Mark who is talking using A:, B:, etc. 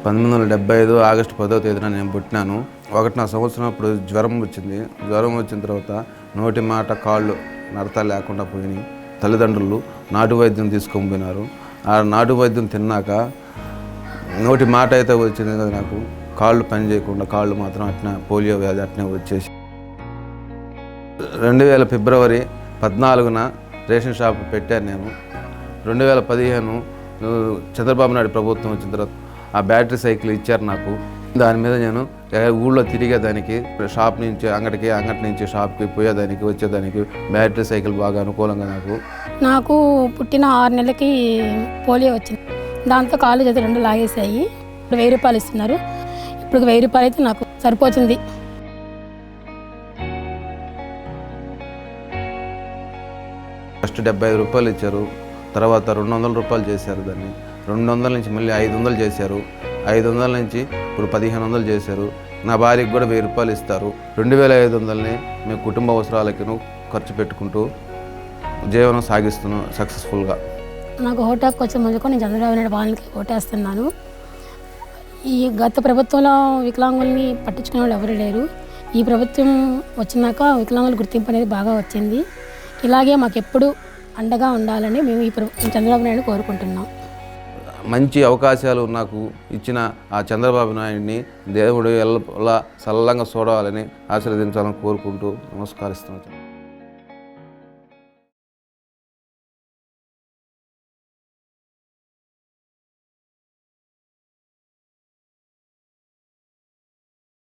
A: 1975 August 10వ తేదీన నేను పుట్టినాను. 1 సంవత్సరం అప్పుడు జ్వరం వచ్చింది. జ్వరం వచ్చిన తర్వాత నోటి మాట కాళ్ళు నడత లేకుండా పోయినాయి. తల్లిదండ్రులు నాటు వైద్యం తీసుకొని పోయినారు. ఆ నాటు వైద్యం తిన్నాక నోటి మాట అయితే వచ్చింది కదా, నాకు కాళ్ళు పని చేయకుండా కాళ్ళు మాత్రం అట్నే పోలియో వ్యాధి అట్నే వచ్చేసి 2000 ఫిబ్రవరి 14న రేషన్ షాప్ పెట్టాను నేను. 2015 చంద్రబాబు నాయుడు ప్రభుత్వం వచ్చిన తర్వాత ఆ బ్యాటరీ సైకిల్ ఇచ్చారు నాకు. దాని మీద నేను ఊళ్ళో తిరిగేదానికి, షాప్ నుంచి అంగటి నుంచి షాప్కి పోయేదానికి వచ్చేదానికి బ్యాటరీ సైకిల్ బాగా అనుకూలంగా
B: నాకు పుట్టిన 6 నెలలకి పోలియో వచ్చింది. దాంతో కాళ్ళు చేతులు 2 లాగేసాయి. ఇప్పుడు 1000 రూపాయలు ఇస్తున్నారు. ఇప్పుడు 1000 రూపాయలు అయితే నాకు సరిపోతుంది.
A: ఫస్ట్ 75 రూపాయలు ఇచ్చారు. తర్వాత 200 రూపాయలు చేశారు. దాన్ని 200 నుంచి మళ్ళీ 500 చేశారు. 500 నుంచి ఇప్పుడు 1500 చేశారు. నా భార్యకి కూడా 1000 రూపాయలు ఇస్తారు. 2500ని మేము కుటుంబ అవసరాలకి ఖర్చు పెట్టుకుంటూ జీవనం సాగిస్తున్నాం సక్సెస్ఫుల్గా.
B: నాకు ఓటాకు వచ్చే ముందుకు నేను చంద్రబాబు నాయుడు వాళ్ళకి ఓటేస్తున్నాను. ఈ గత ప్రభుత్వంలో వికలాంగుల్ని పట్టించుకునే వాళ్ళు ఎవరు లేరు. ఈ ప్రభుత్వం వచ్చినాక వికలాంగుల గుర్తింపు అనేది బాగా వచ్చింది. ఇలాగే మాకు ఎప్పుడు అండగా ఉండాలని మేము ఈ చంద్రబాబు నాయుడు కోరుకుంటున్నాం.
A: మంచి అవకాశాలు నాకు ఇచ్చిన ఆ చంద్రబాబు నాయుడిని దేవుడు ఎల్లలా సల్లంగా చూడాలని ఆశీర్వదించాలని కోరుకుంటూ నమస్కరిస్తున్నాను.